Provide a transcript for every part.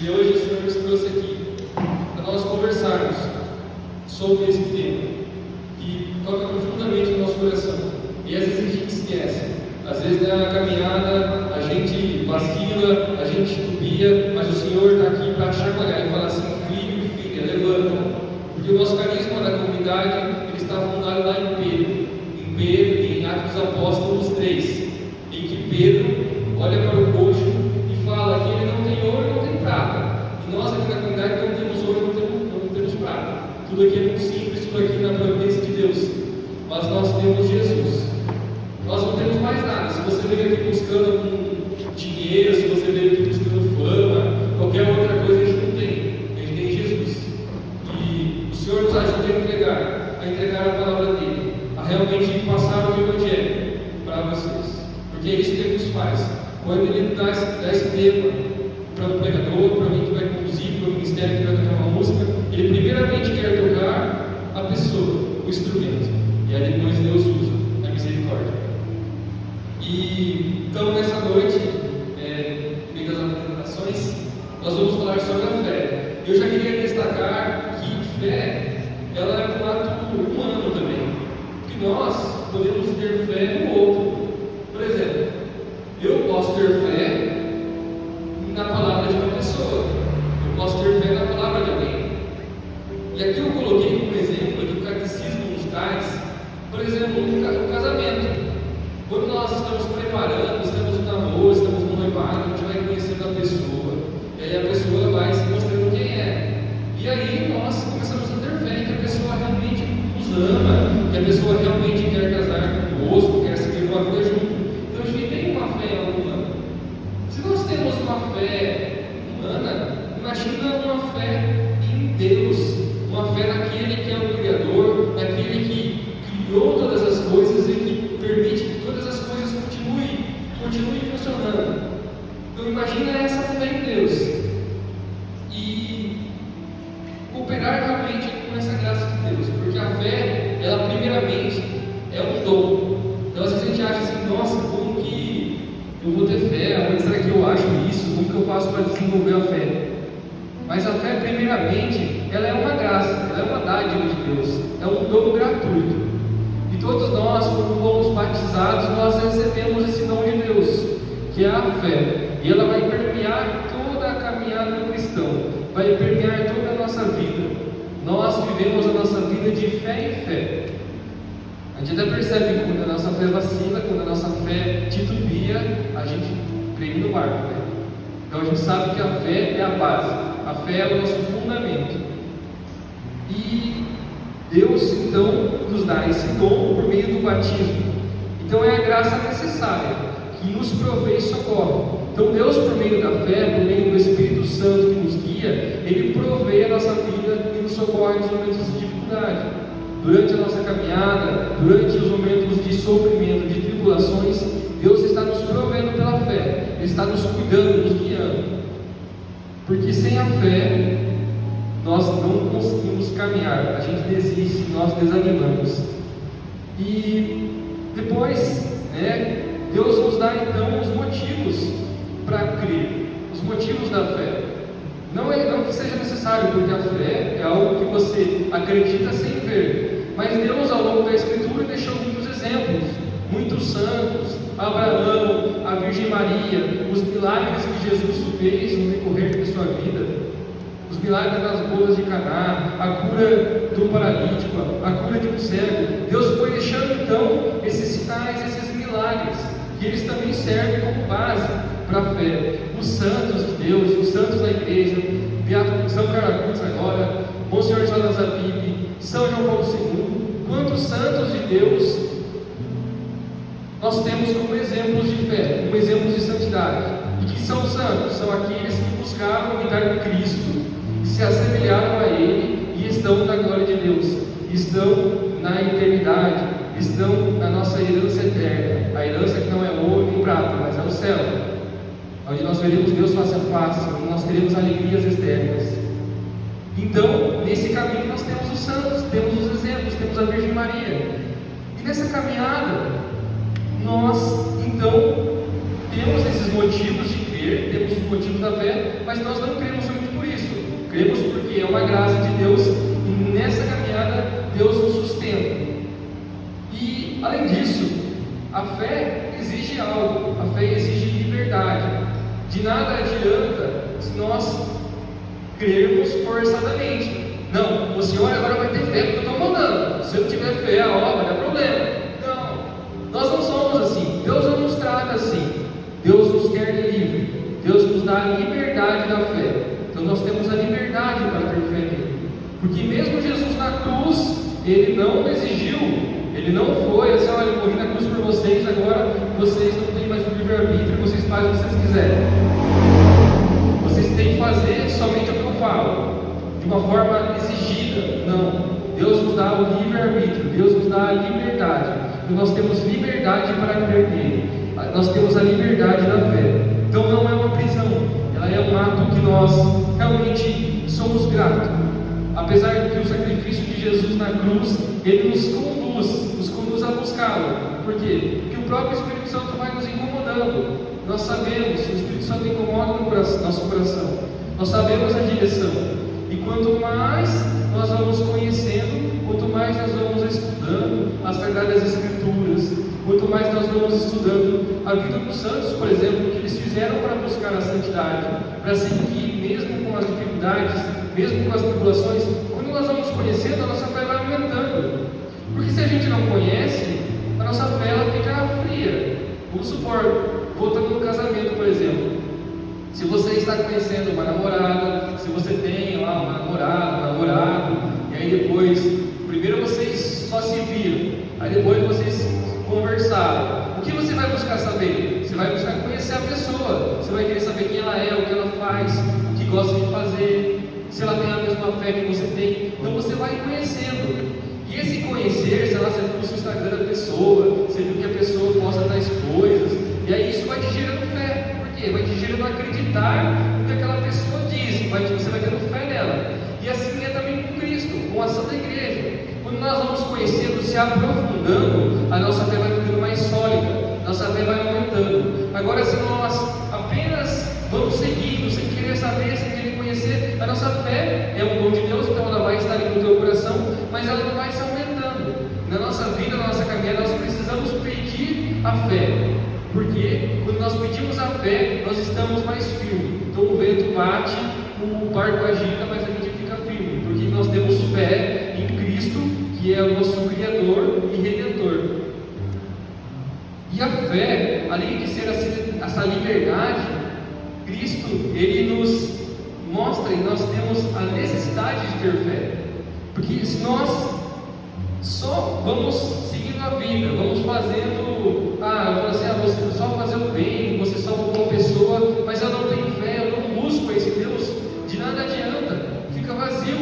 E hoje o Senhor nos trouxe aqui para nós conversarmos sobre esse tema que toca profundamente no nosso coração. E às vezes a gente esquece. Às vezes na caminhada a gente vacila, a gente titubeia, mas o Senhor está aqui para chacoalhar e falar assim: filho, filha, levanta. Porque o nosso carisma da comunidade ele está fundado lá em Pedro, em Atos dos Apóstolos 3, em que Pedro olha para o coxo e fala que ele não tem ouro e não tem prata. E nós aqui na comunidade não temos ouro e não temos prata. Tudo aqui é muito simples, tudo aqui na providência de Deus. Mas nós temos Jesus. Nós não temos mais nada. Se você veio aqui buscando dinheiro, se você veio aqui buscando fama, qualquer outra coisa, a gente não tem. A gente tem Jesus. E o Senhor nos ajuda a entregar a palavra dele, a realmente passar o Evangelho para vocês. Porque é isso que ele nos faz. Quando ele dá esse tema para o pregador, para mim que vai conduzir, para o ministério que vai tocar uma música, ele primeiramente quer tocar a pessoa, o instrumento. E aí depois Deus usa a misericórdia. E então nessa noite, meio das apresentações, nós vamos falar sobre a fé. Eu já queria destacar que fé, ela é um ato humano também. Que nós podemos ter fé no outro. Por exemplo, eu posso ter fé na palavra de uma pessoa. Eu posso ter fé na palavra de alguém. E aqui eu coloquei como exemplo do catecismo nos tais, por exemplo, o casamento. Quando nós estamos preparando, estamos no namoro, estamos no noivado, a gente vai conhecendo a pessoa, e aí a pessoa vai se mostrando quem é. E aí nós começamos a ter fé que a pessoa realmente nos ama, que a pessoa realmente quer casar conosco, quer seguir uma vida junto. Então a gente tem uma fé humana. Se nós temos uma fé humana, imagina uma fé em Deus, uma fé naquele que é o Criador, naquele que criou todas as coisas e que permite que todas as coisas continuem funcionando. Então imagina essa fé em Deus e cooperar realmente com essa graça de Deus, porque a fé, ela primeiramente é um dom. Então às vezes a gente acha assim: nossa, como que eu vou ter fé? Onde será que eu acho isso? Como que eu faço para desenvolver a fé? Mas a fé primeiramente, ela é uma graça, ela é uma dádiva de Deus, é um dom gratuito. E todos nós, quando fomos batizados, nós recebemos esse dom de Deus, que é a fé. E ela vai permear toda a caminhada do cristão, vai permear toda a nossa vida. Nós vivemos a nossa vida de fé em fé. A gente até percebe que quando a nossa fé vacila, quando a nossa fé titubia, a gente treme no barco, né? Então a gente sabe que a fé é a base, a fé é o nosso fundamento. E Deus então nos dá esse dom por meio do batismo. Então é a graça necessária que nos provê e socorre. Então Deus, por meio da fé, por meio do Espírito Santo que nos guia, Ele provê a nossa vida e nos socorre nos momentos de dificuldade. Durante a nossa caminhada, durante os momentos de sofrimento, de tribulações, Deus está nos provendo pela fé, Ele está nos cuidando, nos guiando. Porque sem a fé, nós não conseguimos caminhar, a gente desiste, nós desanimamos. E depois, Deus nos dá então os motivos para crer, os motivos da fé. Não que seja necessário, porque a fé é algo que você acredita sem ver. Mas Deus, ao longo da Escritura, deixou muitos exemplos, muitos santos, Abraão, a Virgem Maria, os milagres que Jesus fez no decorrer de sua vida, os milagres das bodas de Caná, a cura do paralítico, a cura de um cego. Deus foi deixando então esses sinais, esses milagres, que eles também servem como base para a fé. Os santos de Deus, os santos da igreja, Beato São Carlos agora, Monsenhor Jonas Abib, São João Paulo II, quantos santos de Deus nós temos como exemplos de fé, como exemplos de santidade. E que são santos? São aqueles que buscaram imitar Cristo, se assemelharam a Ele e estão na glória de Deus, estão na eternidade, estão na nossa herança eterna, a herança que não é ouro nem prata, mas é o céu, onde nós veremos Deus face a face, onde nós teremos alegrias externas. Então, nesse caminho nós temos os santos, temos os exemplos, temos a Virgem Maria, e nessa caminhada nós então temos esses motivos de crer crer, temos os motivos da fé, mas nós não cremos somente por isso. Cremos porque é uma graça de Deus e nessa caminhada Deus nos sustenta. E, além disso, a fé exige algo, a fé exige liberdade. De nada adianta se nós crermos forçadamente. Não, o Senhor agora vai ter fé porque eu estou mandando. Se eu tiver fé, vai dar problema. Não, nós não somos assim. Deus não nos trata assim. Deus nos quer livre. Deus nos dá a liberdade da fé. Então nós temos a liberdade para ter fé nele. Porque mesmo Jesus na cruz, ele não exigiu, ele não foi assim, olha, eu morri na cruz por vocês, agora vocês não têm mais o livre-arbítrio, vocês fazem o que vocês quiserem. Vocês têm que fazer somente o que eu falo, de uma forma exigida. Não. Deus nos dá o livre-arbítrio, Deus nos dá a liberdade. E nós temos liberdade para crer nele. Nós temos a liberdade da fé. Então não é uma prisão, ela é um ato que nós realmente somos gratos. Apesar de que o sacrifício de Jesus na cruz, ele nos conduz a buscá-lo. Por quê? Porque o próprio Espírito Santo vai nos incomodando. Nós sabemos, o Espírito Santo incomoda no nosso coração. Nós sabemos a direção. E quanto mais nós vamos conhecendo, quanto mais nós vamos estudando as Sagradas Escrituras, quanto mais nós vamos estudando a vida dos santos, por exemplo, que eles fizeram para buscar a santidade, para seguir, mesmo com as dificuldades, mesmo com as tribulações, quando nós vamos conhecendo, a nossa fé vai aumentando. Porque se a gente não conhece, a nossa fé ela fica fria. Vamos supor, voltando no casamento, por exemplo. Se você está conhecendo uma namorada, se você tem lá uma namorada, um namorado, e aí depois, primeiro vocês só se viram, aí depois vocês conversaram. O que você vai buscar saber? Você vai buscar conhecer a pessoa. Você vai querer saber quem ela é, o que ela faz, o que gosta de fazer, se ela tem a mesma fé que você tem. Então você vai conhecendo. E esse conhecer, sei lá, você viu o Instagram da pessoa, você viu que a pessoa posta tais coisas, e aí isso vai te gerando fé. Por quê? Vai te gerando acreditar no que aquela pessoa diz, você vai tendo fé nela. E assim é também com Cristo, com a ação da igreja. Quando nós vamos conhecendo, se aprofundando, a nossa fé vai ficando mais sólida, nossa fé vai aumentando. Agora, se nós apenas vamos seguindo, sem querer saber, sem querer conhecer, a nossa fé é um dom de Deus, então ela vai estar ali no teu coração, mas ela não vai se aumentando. Na nossa vida, na nossa caminhada, nós precisamos pedir a fé. Porque quando nós pedimos a fé, nós estamos mais firmes. Então o vento bate, o barco agita, mas a gente fica firme, porque nós temos fé em Cristo, que é o nosso Criador e Redentor. E a fé, além de ser essa liberdade, Cristo, ele nos mostra e nós temos a necessidade de ter fé. Porque se nós só vamos seguindo a vida, vamos fazendo, você só fazer o bem, você só uma boa pessoa, mas eu não tenho fé, eu não busco esse Deus, de nada adianta, fica vazio.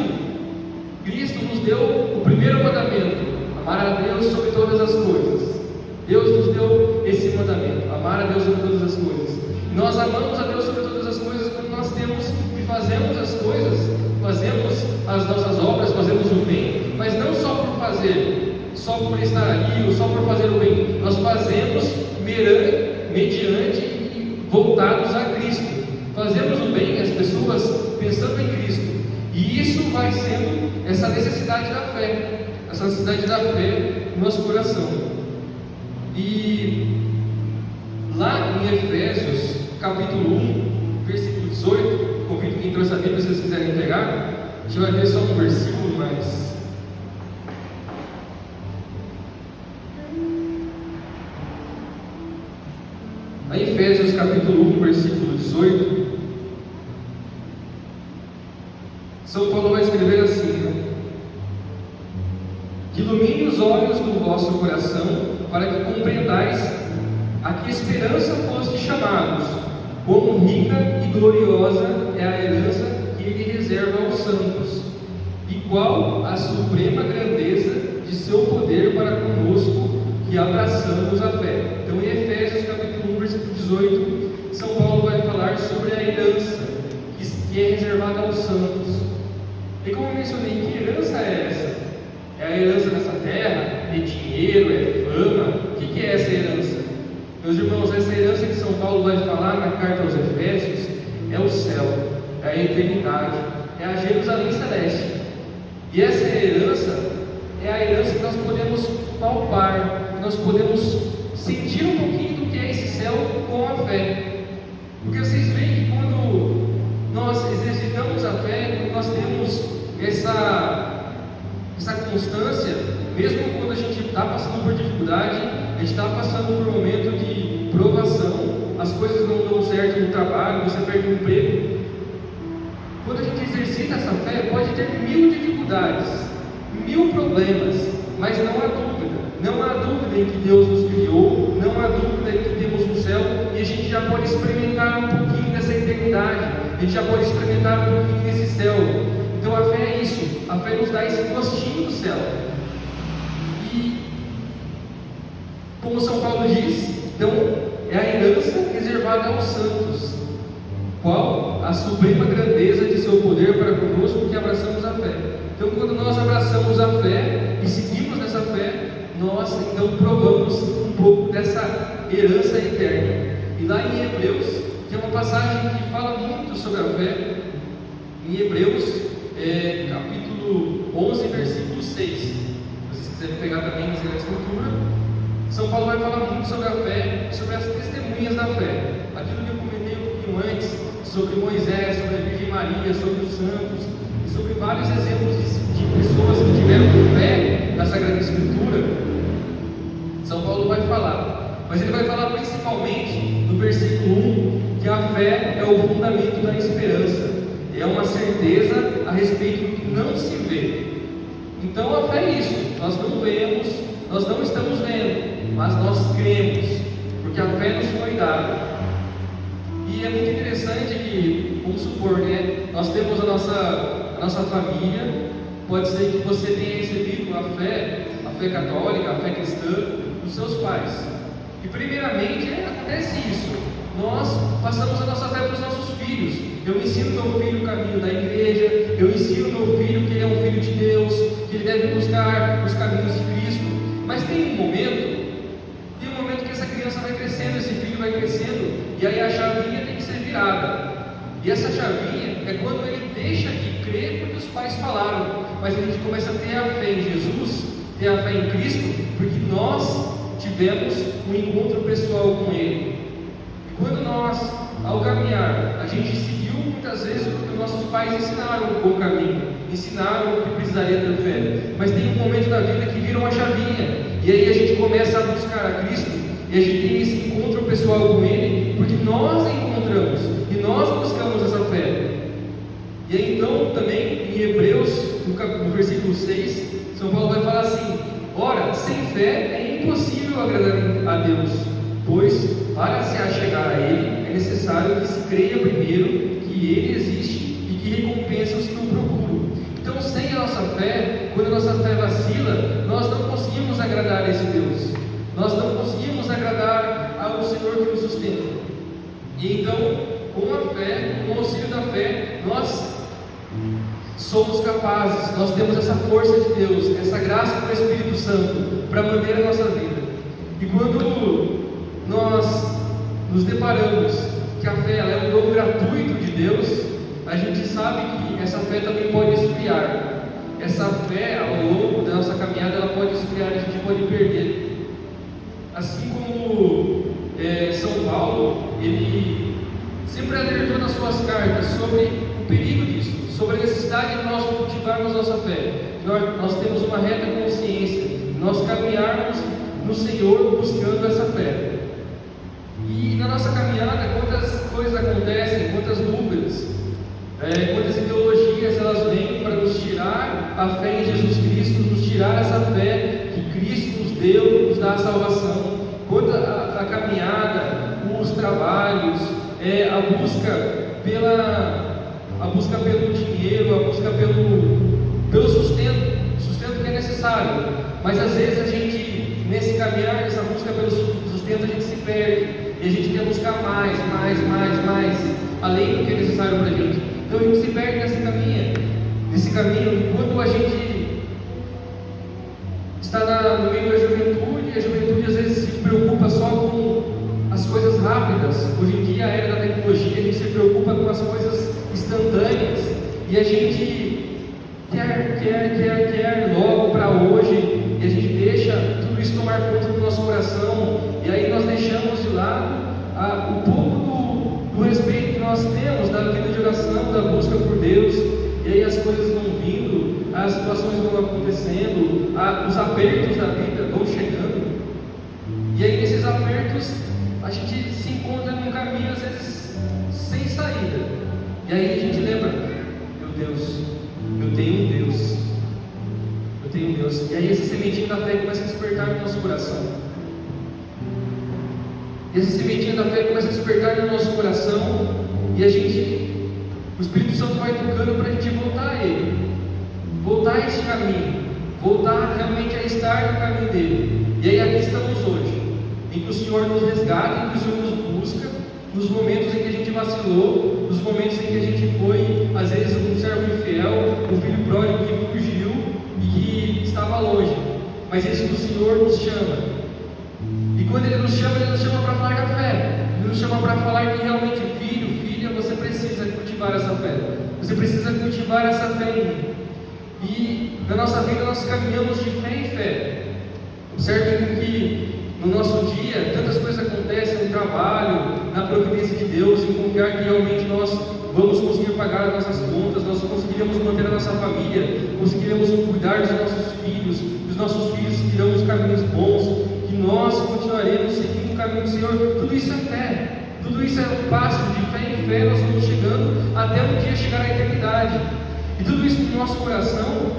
Cristo nos deu o primeiro mandamento, amar a Deus sobre todas as coisas. Deus nos deu esse mandamento, amar a Deus sobre todas as coisas. Nós amamos a Deus sobre todas as coisas quando nós temos e fazemos as coisas, fazemos as nossas obras, fazemos o bem, mas não só por fazer, só por estar ali, ou só por fazer o bem. Nós fazemos mediante e voltados a Cristo. Fazemos o bem às pessoas pensando em Cristo. E isso vai sendo essa necessidade da fé, essa necessidade da fé no nosso coração. E lá em Efésios, capítulo 1, versículo 18, convido quem trouxe a Bíblia, se vocês quiserem pegar, a gente vai ver só um versículo, mas em Efésios capítulo 1, versículo 18, São Paulo vai escrever assim, né? Que ilumine os olhos do vosso coração, para que compreendais a que esperança foste chamados, quão rica e gloriosa é a herança que Ele reserva aos santos, e qual a suprema grandeza de seu poder para conosco, que abraçamos a fé. Então, em Efésios capítulo 1, versículo 18, São Paulo vai falar sobre a herança que é reservada aos santos. E como eu mencionei, que herança é essa? É a herança dessa terra? É dinheiro? É fama? O que é essa herança? Meus irmãos, essa herança que São Paulo vai falar na carta aos Efésios é o céu, é a eternidade, é a Jerusalém celeste. E essa herança é a herança que nós podemos palpar, que nós podemos sentir um pouquinho do que é esse céu com a fé. Porque vocês veem que quando nós exercitamos a fé, quando nós temos essa constância, mesmo quando a gente está passando por dificuldade, a gente está passando por um momento de provação, as coisas não dão certo no trabalho, você perde o emprego. Quando a gente exercita essa fé, pode ter 1000 dificuldades, 1000 problemas, mas não há dúvida em que Deus nos criou, não há dúvida em que temos um céu, e a gente já pode experimentar um pouquinho dessa eternidade, a gente já pode experimentar um pouquinho desse céu. Então a fé é isso, a fé nos dá esse gostinho do céu. E como São Paulo diz, então é a herança reservada aos santos. Qual? A suprema grandeza de seu poder para conosco que abraçamos a fé. Então quando nós abraçamos a fé e seguimos nessa fé, nós então provamos um pouco dessa herança eterna. E lá em Hebreus, tem uma passagem que fala muito sobre a fé, em Hebreus, capítulo 11, versículo 6. Se vocês quiserem pegar também na Escritura, São Paulo vai falar muito sobre a fé e sobre as testemunhas da fé. Aquilo que eu comentei um pouquinho antes, sobre Moisés, sobre a Virgem Maria, sobre os santos, e sobre vários exemplos de pessoas que tiveram fé na Sagrada Escritura, São Paulo vai falar. Mas ele vai falar principalmente no versículo 1, que a fé é o fundamento da esperança, é uma certeza a respeito do que não se vê. Então a fé é isso, nós não vemos, nós não estamos vendo, mas nós cremos, porque a fé nos foi dada. E é muito interessante que, vamos supor, né, nós temos a nossa família, pode ser que você tenha recebido a fé católica, a fé cristã, dos seus pais. E primeiramente acontece isso, nós passamos a nossa fé para os nossos filhos. Eu ensino meu filho o caminho da igreja, eu ensino meu filho que ele é um filho de Deus, que ele deve buscar os caminhos de Cristo. Mas tem um momento que essa criança vai crescendo, esse filho vai crescendo, e aí a chavinha tem que ser virada. E essa chavinha é quando ele deixa de crer porque os pais falaram, mas a gente começa a ter a fé em Jesus, ter a fé em Cristo, porque nós tivemos um encontro pessoal com Ele. E quando nós, ao caminhar, a gente seguiu muitas vezes porque nossos pais ensinaram o bom caminho, ensinaram o que precisaria ter fé, mas tem um momento da vida que vira uma chavinha, e aí a gente começa a buscar a Cristo, e a gente tem esse encontro pessoal com Ele, porque nós encontramos, e nós buscamos essa fé. E aí então, também em Hebreus, no versículo 6, São Paulo vai falar assim: ora, sem fé é impossível agradar a Deus, pois para se achegar a Ele é necessário que se creia primeiro que Ele existe e que recompensa os que o procuram. Então, sem a nossa fé, quando a nossa fé vacila, nós não conseguimos agradar a esse Deus, nós não conseguimos agradar ao Senhor que nos sustenta. E então, com a fé, com o auxílio da fé, nós somos capazes, nós temos essa força de Deus, essa graça do Espírito Santo para manter a nossa vida. E quando nós nos deparamos que a fé é um dom gratuito de Deus, a gente sabe que essa fé também pode esfriar. Essa fé, ao longo da nossa caminhada, ela pode esfriar, a gente pode perder. Assim como São Paulo, ele sempre alertou nas suas cartas sobre o perigo disso, sobre a necessidade de nós cultivarmos nossa fé. Nós temos uma reta consciência, nós caminharmos no Senhor buscando essa fé. E na nossa caminhada, quantas coisas acontecem, quantas dúvidas, quantas ideologias elas vêm para nos tirar a fé em Jesus Cristo, nos tirar essa fé que Cristo nos deu, nos dá a salvação. Quanto a caminhada, os trabalhos, a busca pelo dinheiro, a busca pelo sustento que é necessário. Mas às vezes a gente, nesse caminhar, nessa busca pelo sustento, a gente se perde. E a gente quer buscar mais, além do que é necessário para a gente. Então a gente se perde nesse caminho, enquanto a gente está no meio da juventude, e a juventude às vezes se preocupa só com e a gente quer logo para hoje, e a gente deixa tudo isso tomar conta do nosso coração, e aí nós deixamos de lado um pouco do respeito que nós temos da vida de oração, da busca por Deus, e aí as coisas vão vindo, as situações vão acontecendo, os apertos da vida vão chegando, e aí nesses apertos a gente se encontra num caminho às vezes sem saída, e aí a gente lembra, meu Deus, eu tenho um Deus, e aí essa sementinha da fé começa a despertar no nosso coração, e essa sementinha da fé começa a despertar no nosso coração, e o Espírito Santo vai tocando para a gente voltar a Ele, voltar a esse caminho, voltar realmente a estar no caminho dele. E aí aqui estamos hoje, em que o Senhor nos resgata, em que o Senhor nos busca, nos momentos em que a gente vacilou, nos momentos em que a gente foi, às vezes, um servo infiel, um filho pródigo que fugiu e que estava longe, mas esse que o Senhor nos chama. E quando Ele nos chama para falar da fé, Ele nos chama para falar que realmente, filho, filha, você precisa cultivar essa fé, você precisa cultivar essa fé em mim. E na nossa vida nós caminhamos de fé em fé. Observe que no nosso dia tantas coisas acontecem no trabalho, na providência de Deus, em confiar que realmente nós vamos conseguir pagar as nossas contas, nós conseguiremos manter a nossa família, conseguiremos cuidar dos nossos filhos, os nossos filhos seguirão os caminhos bons, que nós continuaremos seguindo o caminho do Senhor. Tudo isso é fé, tudo isso é um passo de fé em fé. Nós vamos chegando até um dia chegar à eternidade, e tudo isso no nosso coração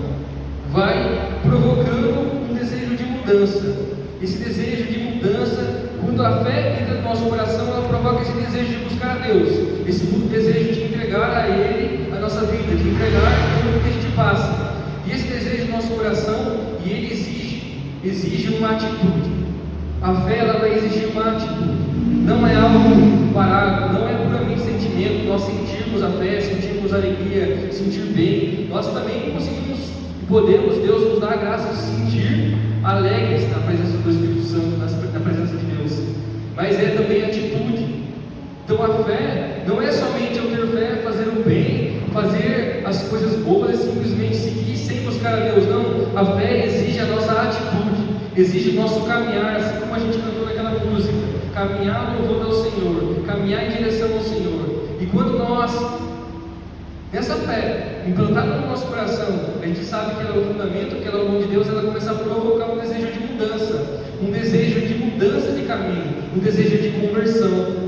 vai provocando um desejo de mudança. Esse desejo de mudança, quando a fé entra no nosso coração, ela provoca esse desejo de buscar a Deus, esse desejo de entregar a Ele a nossa vida, de entregar tudo que a gente passa. E esse desejo no nosso coração, e ele exige uma atitude. A fé, ela vai exigir uma atitude. Não é algo parado, não é puramente sentimento. Nós sentirmos a fé, sentirmos a alegria, sentir bem. Nós também conseguimos e podemos, Deus nos dá a graça de sentir alegres na presença do Espírito Santo, na presença de Deus. Mas é também atitude. Então a fé não é somente eu ter fé, fazer o bem, fazer as coisas boas e simplesmente seguir sem buscar a Deus. Não, a fé exige a nossa atitude, exige o nosso caminhar, assim como a gente cantou naquela música, caminhar louvando ao Senhor, caminhar em direção ao Senhor. E quando nós, nessa fé implantada no nosso coração, a gente sabe que ela é o fundamento, que ela é o dom de Deus, ela começa a provocar um desejo de mudança de caminho, um desejo de conversão.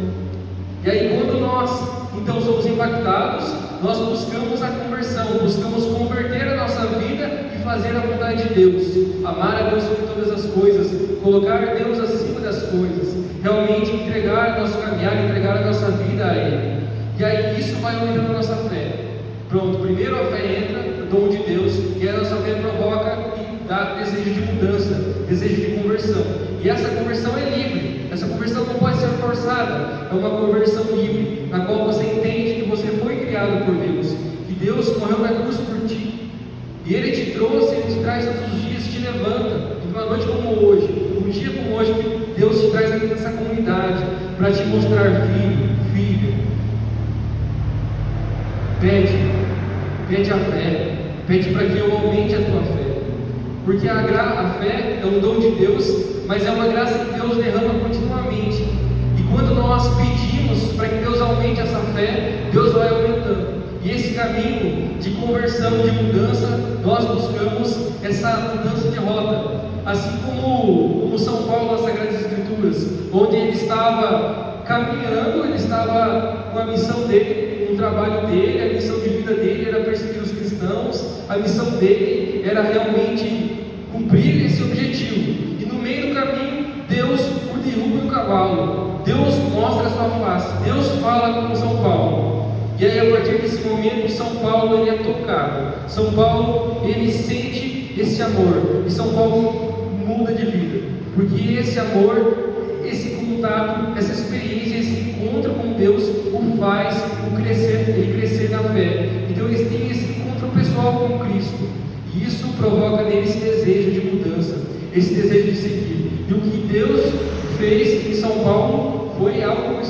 E aí quando nós então somos impactados, nós buscamos a conversão, buscamos converter a nossa vida e fazer a vontade de Deus, amar a Deus sobre todas as coisas, colocar Deus acima das coisas, realmente entregar o nosso caminhar, entregar a nossa vida a Ele. E aí isso vai aumentando a nossa fé. Pronto, primeiro a fé entra, o dom de Deus, e a nossa fé provoca e dá desejo de mudança, desejo de conversão. E essa conversão é livre, essa conversão não pode ser forçada, é uma conversão livre, na qual você entende que você foi criado por Deus, que Deus morreu na cruz por ti, e Ele te trouxe, Ele te traz todos os dias, te levanta, e uma noite como hoje, um dia como hoje, que Deus te traz aqui nessa comunidade, para te mostrar, filho, filha, pede a fé, pede para que eu aumente a tua fé, porque a fé é um dom de Deus, mas é uma graça que Deus derrama continuamente, e quando nós pedimos para que Deus aumente essa fé, Deus vai aumentando, e esse caminho de conversão, de mudança, nós buscamos essa mudança de rota, assim como São Paulo nas Sagradas Escrituras, onde ele estava caminhando, ele estava com a missão dele, o trabalho dele, a missão de vida dele era perseguir os cristãos, a missão dele era realmente cumprir esse objetivo, e no meio do caminho, Deus o derruba do cavalo, Deus mostra a sua face, Deus fala com São Paulo, e aí a partir desse momento, São Paulo ele é tocado, São Paulo ele sente esse amor, e São Paulo muda de vida, porque esse amor, esse contato, essa experiência, esse encontro com Deus o faz ele crescer na fé. Então eles têm esse encontro pessoal com Cristo, e isso provoca nele esse desejo de mudança, esse desejo de seguir. E o que Deus fez em São Paulo foi algo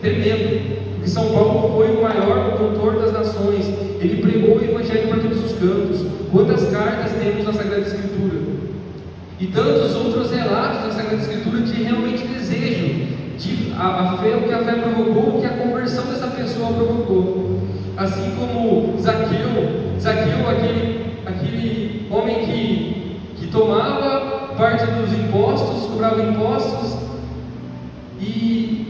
tremendo, porque São Paulo foi o maior doutor das nações, ele pregou o Evangelho para todos os cantos. Quantas cartas temos na Sagrada Escritura? E tantos outros relatos na Sagrada Escritura de realmente desejo, de a fé, o que a fé provocou, o que a conversão dessa pessoa provocou. Assim como Zaqueu, aquele homem que tomava parte dos impostos, cobrava impostos e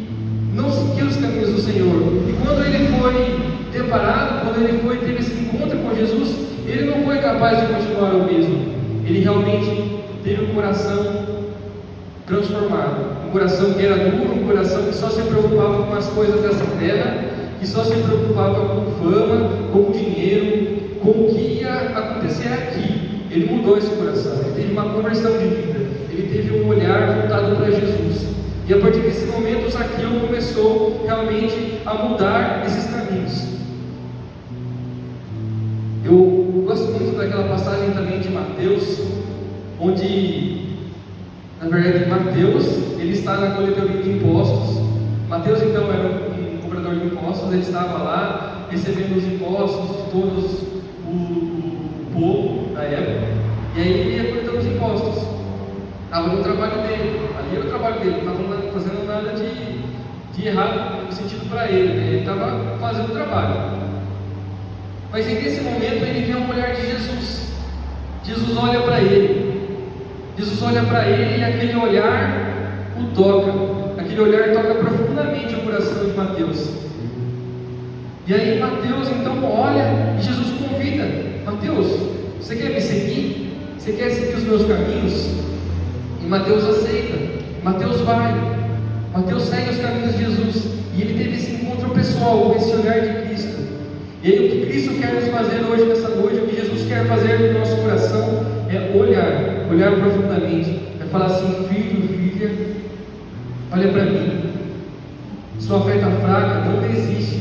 não seguia os caminhos do Senhor. E quando ele foi deparado, quando ele teve esse encontro com Jesus, ele não foi capaz de continuar o mesmo. Ele realmente teve um coração transformado, um coração que era duro, um coração que só se preocupava com as coisas dessa terra, que só se preocupava com fama, com dinheiro, com o que ia acontecer aqui. Ele mudou esse coração, ele teve uma conversão de vida, ele teve um olhar voltado para Jesus. E a partir desse momento, Zaqueu começou realmente a mudar esses caminhos. Eu gosto muito daquela passagem também de Mateus, onde, na verdade, Mateus, ele está na coletoria de impostos. Mateus, então, era um cobrador de impostos, ele estava lá, recebendo os impostos de todos o povo da época, e aí ele ia coletando os impostos. Estava no trabalho dele, ali era o trabalho dele, não estava fazendo nada de errado no sentido para ele, né? Ele estava fazendo o trabalho. Mas em nesse momento ele vê um olhar de Jesus. Jesus olha para ele. Jesus olha para ele e aquele olhar o toca. Aquele olhar toca profundamente o coração de Mateus. E aí Mateus então olha e Jesus convida: Mateus, você quer me seguir? Você quer seguir os meus caminhos? E Mateus aceita. Mateus vai. Mateus segue os caminhos de Jesus. E ele teve esse encontro pessoal, esse olhar de Cristo. E aí o que Cristo quer nos fazer hoje, nessa noite, o que Jesus quer fazer no nosso coração é olhar profundamente, é falar assim: filho, filha, olha para mim, sua fé está fraca, não desiste,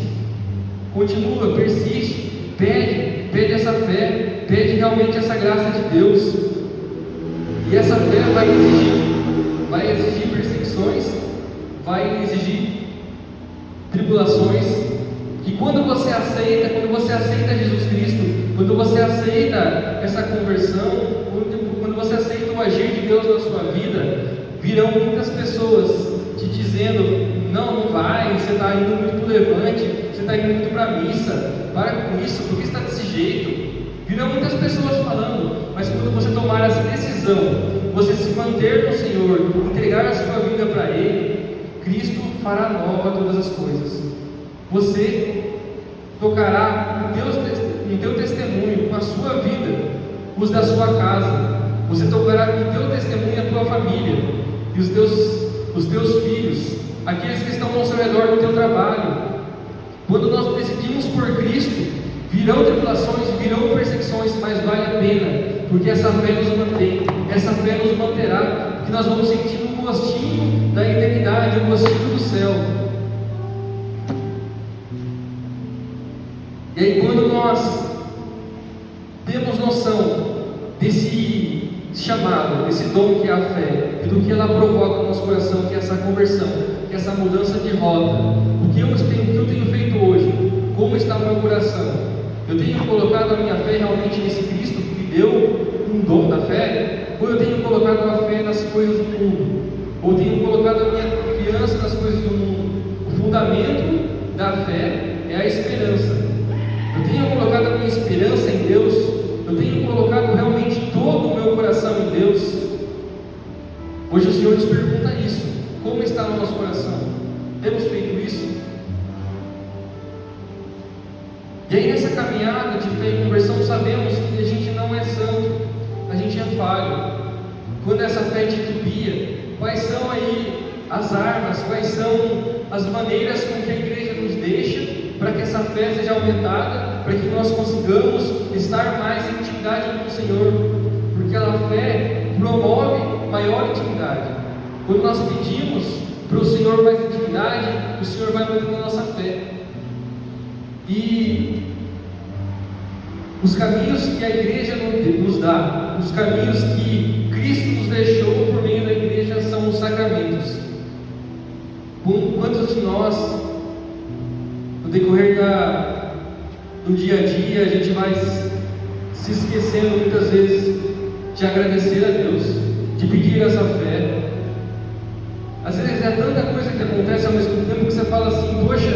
continua, persiste, pede essa fé, pede realmente essa graça de Deus. E essa fé vai exigir perseguições, vai exigir tribulações. E quando você aceita Jesus Cristo, quando você aceita essa conversão, quando você aceita o agir de Deus na sua vida, virão muitas pessoas te dizendo: não vai, você está indo muito para o levante, você está indo muito para a missa, para com isso, porque está desse jeito. Virão muitas pessoas falando, mas quando você tomar essa decisão, você se manter no Senhor, entregar a sua vida para Ele, Cristo fará nova todas as coisas. Você tocará no teu testemunho, com a sua vida, os da sua casa. Você tocará no teu testemunho a tua família e os teus filhos, aqueles que estão ao seu redor no teu trabalho. Quando nós decidimos por Cristo, virão tribulações, virão perseguições, mas vale a pena, porque essa fé nos mantém, essa fé nos manterá, porque nós vamos sentir um gostinho da eternidade, um gostinho do céu. E aí, quando nós temos noção desse chamado, desse dom que é a fé, e do que ela provoca no nosso coração, que é essa conversão, que é essa mudança de rota, o que eu tenho feito hoje, como está o meu coração? Eu tenho colocado a minha fé realmente nesse Cristo que me deu um dom da fé? Ou eu tenho colocado a fé nas coisas do mundo? Ou tenho colocado a minha confiança nas coisas do mundo? O fundamento da fé é a esperança. Eu tenho colocado a minha esperança em Deus, eu tenho colocado realmente todo o meu coração em Deus. Hoje o Senhor nos pergunta isso: como está o nosso coração? Temos feito isso? E aí, nessa caminhada de fé e conversão, sabemos que a gente não é santo, a gente é falho. Quando essa fé titubia, quais são aí as armas, quais são as maneiras com que a igreja nos deixa para que essa fé seja aumentada, para que nós consigamos estar mais em intimidade com o Senhor, porque a fé promove maior intimidade. Quando nós pedimos para o Senhor mais intimidade, o Senhor vai aumentando a nossa fé. E os caminhos que a igreja nos dá, os caminhos que Cristo nos deixou por meio da igreja, são os sacramentos. Quantos de nós no decorrer do dia a dia, a gente vai se esquecendo muitas vezes de agradecer a Deus, de pedir essa fé. Às vezes é tanta coisa que acontece ao mesmo tempo que você fala assim: poxa,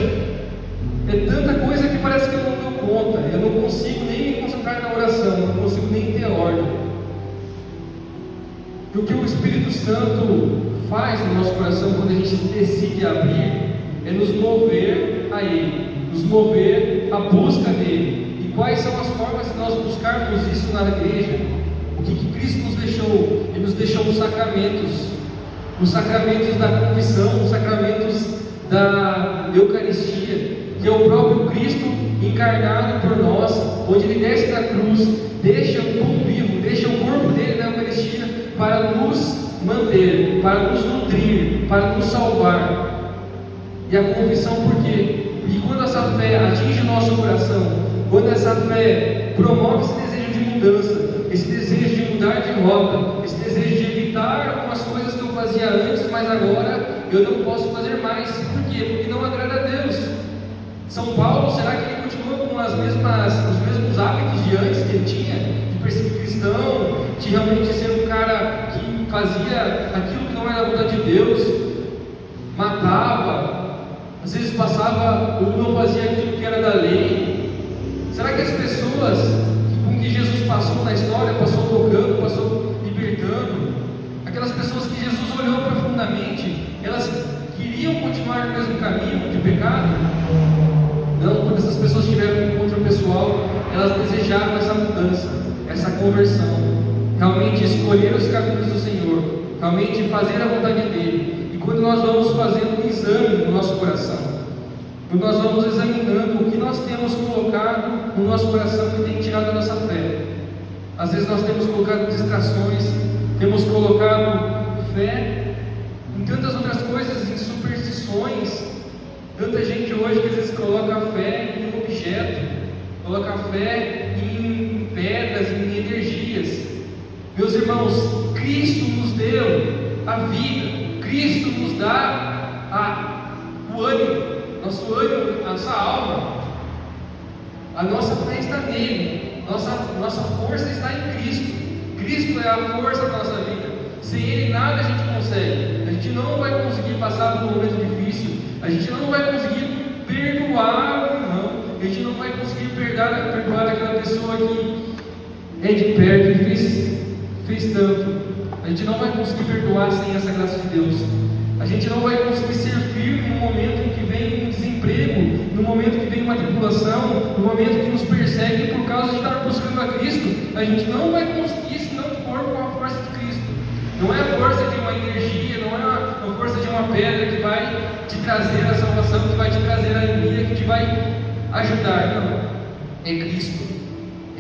é tanta coisa que parece que eu não dou conta, eu não consigo nem me concentrar na oração, eu não consigo nem ter ordem. E o que o Espírito Santo faz no nosso coração quando a gente decide abrir é nos mover a Ele, nos mover à busca dele. E quais são as formas de nós buscarmos isso na igreja? O que Cristo nos deixou? Ele nos deixou os sacramentos da confissão, os sacramentos da Eucaristia, que é o próprio Cristo encarnado por nós, onde Ele desce da cruz, deixa o pão vivo, deixa o corpo dele na Eucaristia para nos manter, para nos nutrir, para nos salvar. E a confissão por quê? Porque quando essa fé atinge o nosso coração, quando essa fé promove esse desejo de mudança, esse desejo de mudar de rota, esse desejo de evitar algumas coisas que eu fazia antes, mas agora eu não posso fazer mais. Por quê? Porque não agrada a Deus. São Paulo, será que ele continua com os mesmos hábitos de antes que ele tinha? De perseguir cristão, de realmente ser um cara que fazia aquilo que não era a vontade de Deus, matava, às vezes passava ou não fazia aquilo que era da lei? Será que as pessoas com que Jesus passou na história, passou tocando, passou libertando, aquelas pessoas que Jesus olhou profundamente, elas queriam continuar no mesmo caminho de pecado? Não, quando essas pessoas tiveram um encontro pessoal, elas desejavam essa mudança, essa conversão, realmente escolher os caminhos do Senhor, realmente fazer a vontade dele. E quando nós vamos fazendo um exame no nosso coração, quando nós vamos examinando o que nós temos colocado no nosso coração que tem tirado a nossa fé, às vezes nós temos colocado distrações, temos colocado fé em tantas outras coisas, em superstições. Tanta gente hoje que às vezes coloca a fé em objeto, coloca a fé em pedras, em energias. Meus irmãos, Cristo nos deu a vida, Cristo nos dá o ânimo, nosso ânimo, a nossa alma. A nossa fé está nele, nossa força está em Cristo. Cristo é a força da nossa vida. Sem Ele nada a gente consegue. A gente não vai conseguir passar por um momento difícil. A gente não vai conseguir perdoar o irmão. A gente não vai conseguir perdoar aquela pessoa que é de perto e fez tanto. A gente não vai conseguir perdoar sem essa graça de Deus. A gente não vai conseguir ser firme no momento em que vem um desemprego, no momento que vem uma tribulação, no momento que nos persegue por causa de estar buscando a Cristo. A gente não vai conseguir se não for com a força de Cristo. Não é a força de uma energia, não é a força de uma pedra que vai te trazer a salvação, que vai te trazer a alegria, que te vai ajudar. Não. É Cristo.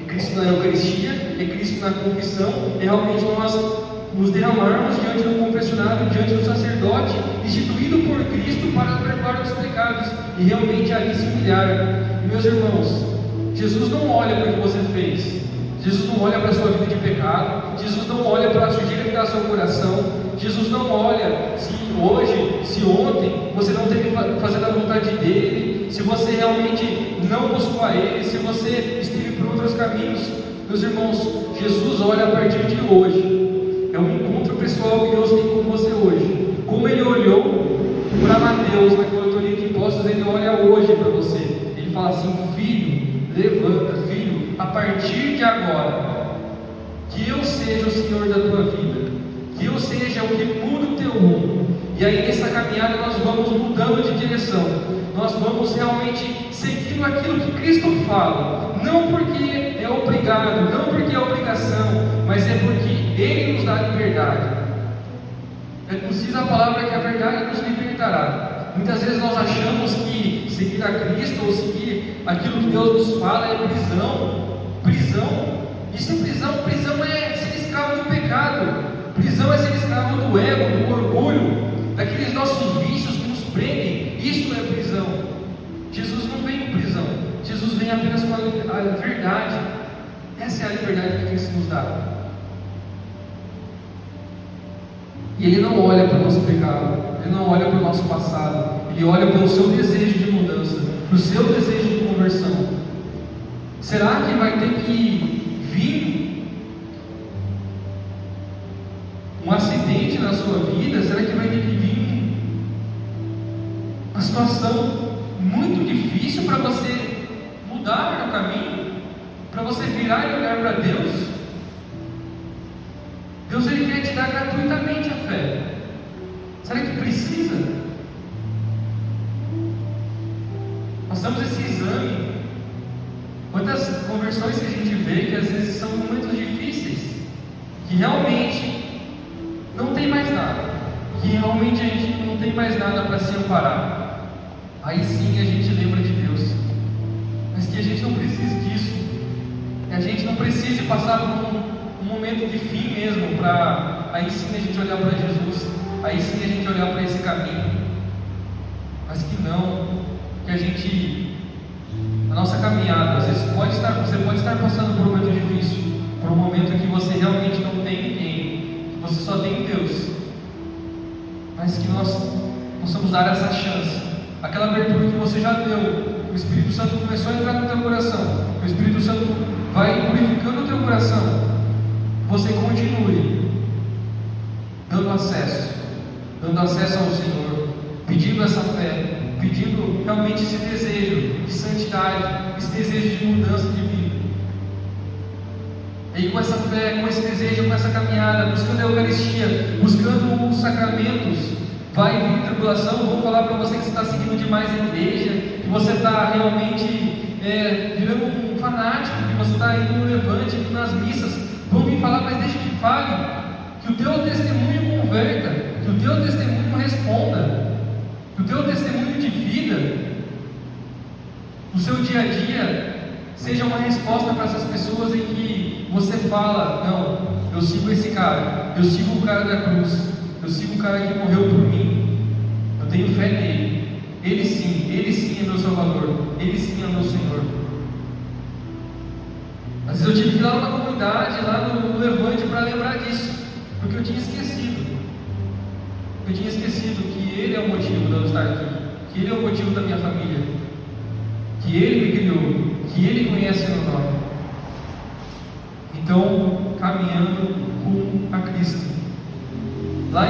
É Cristo na Eucaristia, é Cristo na confissão, é realmente nós nos derramarmos diante do confessionário, diante do sacerdote, instituído por Cristo para perdoar os pecados, e realmente ali se humilhar. E, meus irmãos, Jesus não olha para o que você fez, Jesus não olha para a sua vida de pecado, Jesus não olha para a sujeira que está no seu coração, Jesus não olha se hoje, se ontem, você não teve fazendo a vontade dele, se você realmente não buscou a ele, se você esteve por outros caminhos. Meus irmãos, Jesus olha a partir de hoje. É um encontro pessoal que Deus tem com você hoje. Como Ele olhou para Mateus na coletoria de impostos, Ele olha hoje para você. Ele fala assim: filho, levanta, filho, a partir de agora, que eu seja o Senhor da tua vida, que eu seja o que muda o teu rumo. E aí nessa caminhada nós vamos mudando de direção, nós vamos realmente seguindo aquilo que Cristo fala, não porque é obrigado, não porque é obrigação, mas é porque Ele nos dá liberdade. Nos diz a palavra que a verdade nos libertará. Muitas vezes nós achamos que seguir a Cristo ou seguir aquilo que Deus nos fala é prisão. Isso é prisão. Prisão é ser escravo do pecado. Prisão é ser escravo do ego, do orgulho, daqueles nossos vícios que nos prendem. Isso é prisão. Jesus não vem com prisão. Jesus vem apenas com a verdade. Essa é a liberdade que Cristo nos dá. E Ele não olha para o nosso pecado, Ele não olha para o nosso passado, Ele olha para o seu desejo de mudança, para o seu desejo de conversão? Será que vai ter que vir um acidente na sua vida? Será que vai ter que vir uma situação muito difícil para você mudar o caminho? Para você virar e olhar para Deus? Deus, Ele quer te dar gratuitamente a fé. Será que precisa? Passamos esse exame. Quantas conversões que a gente vê que às vezes são momentos difíceis, que realmente não tem mais nada, que realmente a gente não tem mais nada para se amparar. Aí sim a gente lembra de Deus, mas que a gente não precise disso, que a gente não precise passar por um momento de fim mesmo, para aí sim a gente olhar para Jesus, aí sim a gente olhar para esse caminho, mas que não, que a nossa caminhada, você pode estar passando por um momento difícil, por um momento que você realmente não tem ninguém, que você só tem Deus, mas que nós possamos dar essa chance, aquela abertura que você já deu, o Espírito Santo começou a entrar no teu coração, o Espírito Santo vai purificando o teu coração, você continue dando acesso ao Senhor, pedindo essa fé, pedindo realmente esse desejo de santidade, esse desejo de mudança de vida. E com essa fé, com esse desejo, com essa caminhada, buscando a Eucaristia, buscando os sacramentos, vai vir tribulação, vão falar para você que você está seguindo demais a igreja, que você está realmente virando um fanático, que você está indo no levante, indo nas missas, vão vir falar, mas deixa que fale, que o teu testemunho converta, que o teu testemunho responda, que o teu testemunho de vida, o seu dia a dia, seja uma resposta para essas pessoas em que você fala: não, eu sigo esse cara, eu sigo o cara da cruz, eu sigo o cara que morreu por mim, eu tenho fé nele, ele sim é meu Salvador, ele sim é meu Senhor. Às vezes eu tive que ir lá na comunidade, lá no Levante, para lembrar disso, porque eu tinha esquecido. Eu tinha esquecido que Ele é o motivo de eu estar aqui, que Ele é o motivo da minha família, que Ele me criou, que Ele conhece meu nome. Então, caminhando rumo a Cristo. Lá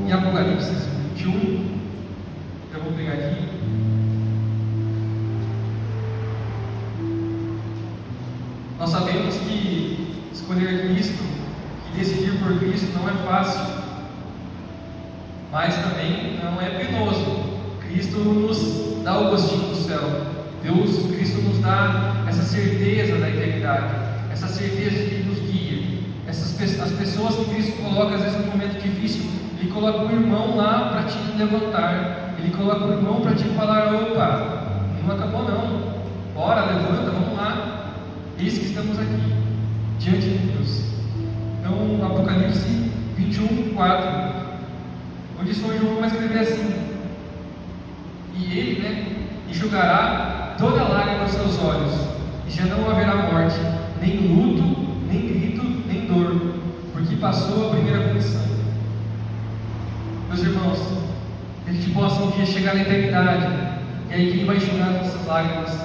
em Apocalipse 21, eu vou pegar aqui. Nós sabemos que escolher Cristo, que decidir por Cristo não é fácil, mas também não é penoso. Cristo nos dá o gostinho do céu. Cristo nos dá essa certeza da eternidade, essa certeza de que nos guia. As pessoas que Cristo coloca, às vezes, num momento difícil, Ele coloca o irmão lá para te levantar, Ele coloca o irmão para te falar: opa, não acabou não, bora, levanta, vamos lá. Eis que estamos aqui, diante de Deus. Então, Apocalipse 21, 4, onde São João vai escrever assim: e Ele, enxugará toda lágrima dos seus olhos, e já não haverá morte, nem luto, nem grito, nem dor, porque passou a primeira condição. Meus irmãos, que a gente possa um dia chegar na eternidade, e aí quem vai enxugar nossas lágrimas,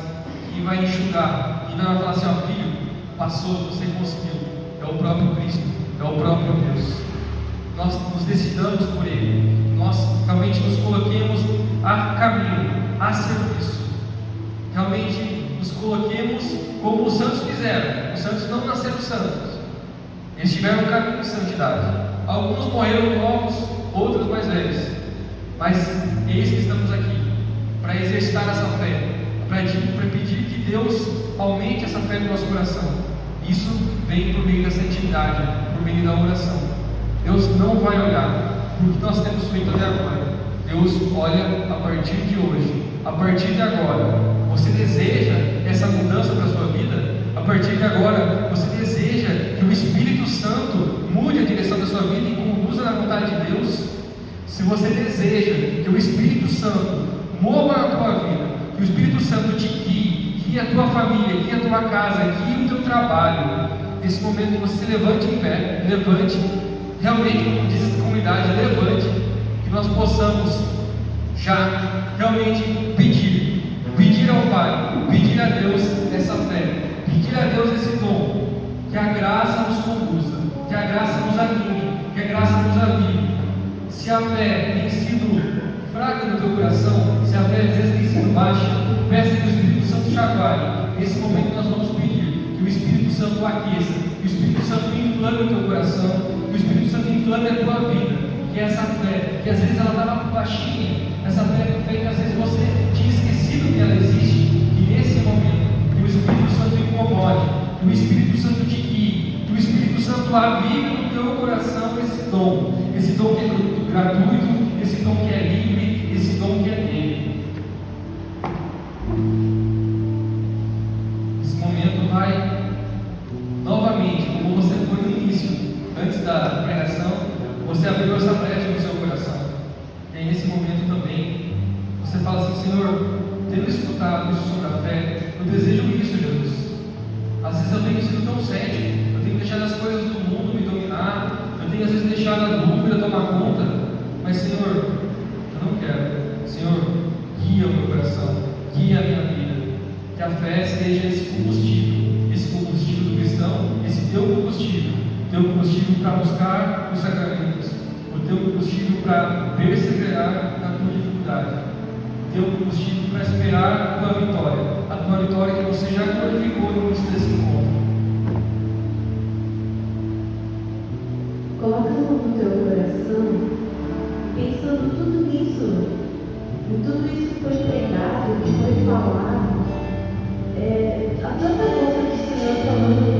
quem vai enxugar, e não vai falar assim: ó filho, passou, você conseguiu, é o próprio Cristo, é o próprio Deus. Nós nos decidamos por Ele, nós realmente nos coloquemos a caminho, a serviço, realmente nos coloquemos como os santos fizeram. Os santos não nasceram santos, eles tiveram um caminho de santidade. Alguns morreram novos, outros mais velhos, mas eis que estamos aqui para exercitar essa fé, para pedir que Deus aumente essa fé no nosso coração. Isso vem por meio da santidade, por meio da oração. Deus não vai olhar por que nós temos feito até agora. Deus olha a partir de hoje, a partir de agora. Você deseja essa mudança para a sua vida? A partir de agora, você deseja que o Espírito Santo mude a direção da sua vida e conduza na vontade de Deus? Se você deseja que o Espírito Santo mova a tua vida, que o Espírito Santo te guie a tua família, guie a tua casa, guie o teu trabalho, nesse momento você se levante em pé, levante, realmente, como diz essa comunidade, levante, que nós possamos já realmente pedir pedir ao Pai, pedir a Deus essa fé, pedir a Deus esse dom, que a graça nos conduza, que a graça nos anime, que a graça nos avive. Se a fé tem sido fraca no teu coração, se a fé às vezes tem sido baixa, peça que o Espírito Santo chacoalhe. Nesse momento nós vamos pedir que o Espírito Santo o aqueça, que o Espírito Santo inflame o teu coração, que o Espírito Santo inflame a tua vida, que essa fé, que às vezes ela estava baixinha, essa fé que às vezes você tinha esquecido que ela existe, que nesse momento, que o Espírito Santo incomode, que o Espírito Santo te guie, que o Espírito Santo avive no teu coração esse dom que é gratuito, esse dom que é livre, esse dom que é dele. Esse momento vai novamente, como você foi no início, antes da pregação, você abriu essa brecha no seu coração. E aí nesse momento também, você fala assim: Senhor, tendo escutado isso sobre a fé, eu desejo isso, Jesus. Às vezes eu tenho sido tão cético, eu tenho deixado as coisas do mundo me dominar, eu tenho às vezes deixado a dúvida tomar conta, mas Senhor, eu não quero. Senhor, guia o meu coração, guia a minha vida, que a fé seja esse combustível do cristão, esse teu combustível para buscar os sacramentos, o teu combustível para perseverar na tua dificuldade, o teu combustível para esperar a tua vitória que você já glorificou no início desse encontro. Coloca no teu coração, pensando tudo isso, em tudo isso que foi pregado, que foi falado, a tanta coisa que o Senhor falou